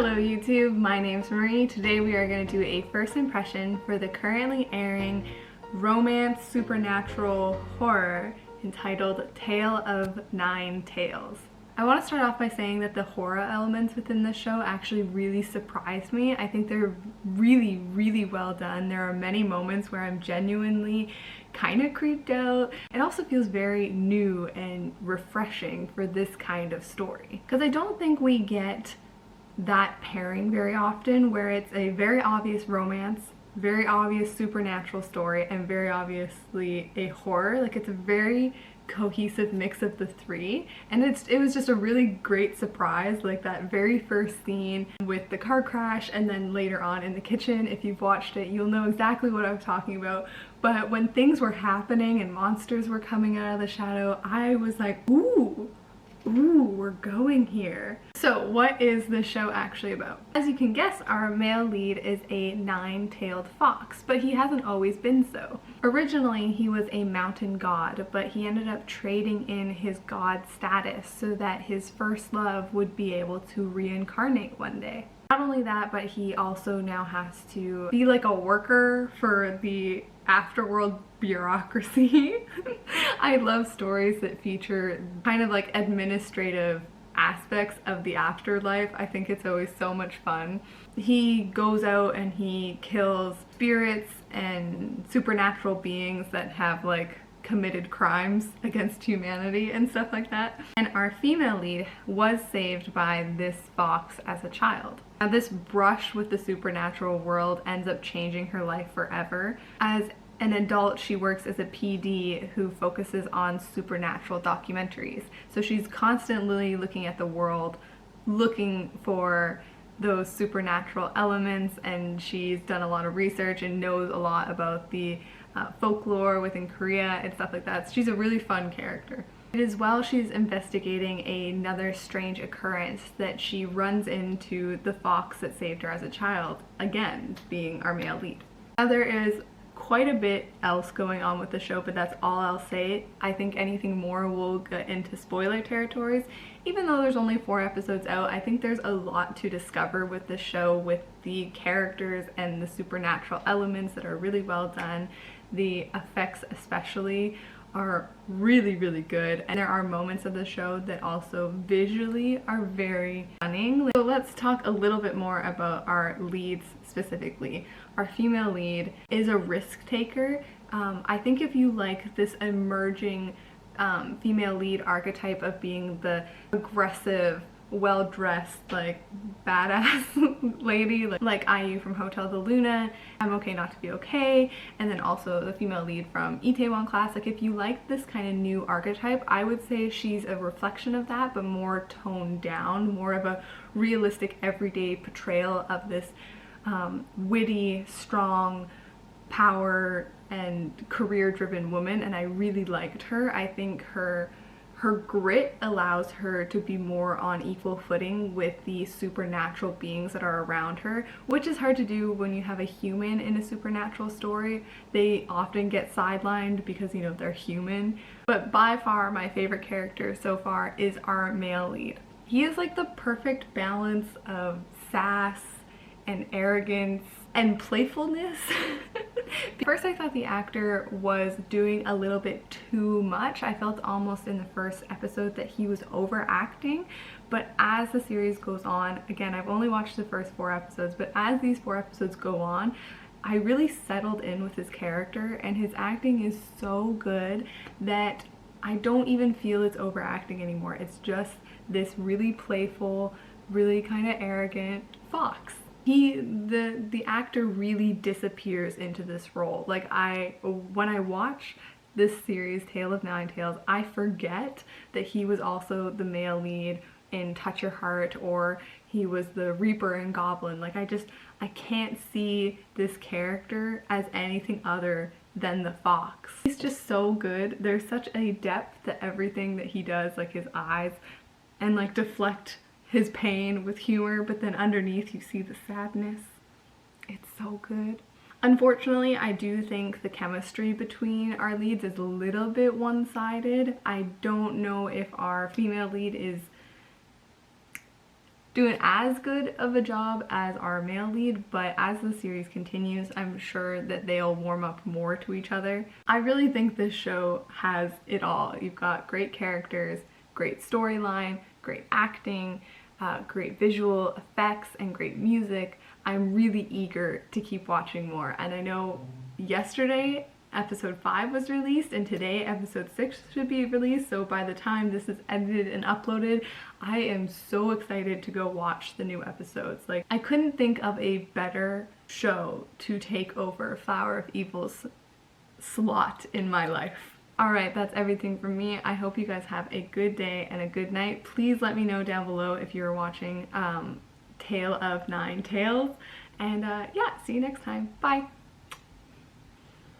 Hello YouTube, my name's Marie. Today we are going to do a first impression for the currently airing romance supernatural horror entitled Tale of Nine Tales. I want to start off by saying that the horror elements within the show actually really surprised me. I think they're really well done. There are many moments where I'm genuinely kind of creeped out. It also feels very new and refreshing for this kind of story, because I don't think we get that pairing very often, where it's a very obvious romance, very obvious supernatural story, and very obviously a horror. Like, it's a very cohesive mix of the three, and it was just a really great surprise. Like that very first scene with the car crash, and then later on in the kitchen, if you've watched it you'll know exactly what I'm talking about. But when things were happening and monsters were coming out of the shadow, I was like, ooh, we're going here. So what is this show actually about? As you can guess, our male lead is a nine-tailed fox, but he hasn't always been so. Originally, he was a mountain god, but he ended up trading in his god status so that his first love would be able to reincarnate one day. Not only that, but he also now has to be like a worker for the afterworld bureaucracy. I love stories that feature kind of like administrative aspects of the afterlife. I think it's always so much fun. He goes out and he kills spirits and supernatural beings that have like committed crimes against humanity and stuff like that. And our female lead was saved by this fox as a child. Now, this brush with the supernatural world ends up changing her life forever. As an adult, she works as a PD who focuses on supernatural documentaries. So she's constantly looking at the world, looking for those supernatural elements, and she's done a lot of research and knows a lot about the folklore within Korea and stuff like that. So she's a really fun character. As well, she's investigating another strange occurrence that she runs into the fox that saved her as a child, again being our male lead. Now, there is quite a bit else going on with the show, but that's all I'll say. I think anything more will get into spoiler territories. Even though there's only 4 episodes out, I think there's a lot to discover with the show, with the characters and the supernatural elements that are really well done. The effects especially are really good, and there are moments of the show that also visually are very stunning. So let's talk a little bit more about our leads specifically. Our female lead is a risk taker. I think if you like this emerging female lead archetype of being the aggressive, well-dressed, like badass lady, like IU from Hotel de Luna, I'm Okay Not to Be Okay, and then also the female lead from Itaewon Class. Like, if you like this kind of new archetype, I would say she's a reflection of that, but more toned down, more of a realistic everyday portrayal of this witty, strong, power and career-driven woman, and I really liked her. I think her grit allows her to be more on equal footing with the supernatural beings that are around her, which is hard to do when you have a human in a supernatural story. They often get sidelined because, you know, they're human. But by far my favorite character so far is our male lead. He is like the perfect balance of sass and arrogance and playfulness. First, I thought the actor was doing a little bit too much. I felt almost in the first episode that he was overacting, but as the series goes on, again, I've only watched the first 4 episodes, but as these 4 episodes go on, I really settled in with his character, and his acting is so good that I don't even feel it's overacting anymore. It's just this really playful, really kind of arrogant fox. The actor really disappears into this role. Like, when I watch this series, Tale of Nine Tales, I forget that he was also the male lead in Touch Your Heart, or he was the Reaper in Goblin. Like, I can't see this character as anything other than the fox. He's just so good. There's such a depth to everything that he does, like his eyes, and like deflect his pain with humor, but then underneath you see the sadness. It's so good. Unfortunately, I do think the chemistry between our leads is a little bit one-sided. I don't know if our female lead is doing as good of a job as our male lead, but as the series continues, I'm sure that they'll warm up more to each other. I really think this show has it all. You've got great characters, great storyline, great acting, great visual effects, and great music. I'm really eager to keep watching more, and I know yesterday episode 5 was released and today episode 6 should be released, so by the time this is edited and uploaded, I am so excited to go watch the new episodes. Like, I couldn't think of a better show to take over Flower of Evil's slot in my life. Alright, that's everything from me. I hope you guys have a good day and a good night. Please let me know down below if you're watching Tale of Nine Tails, and yeah, see you next time. Bye!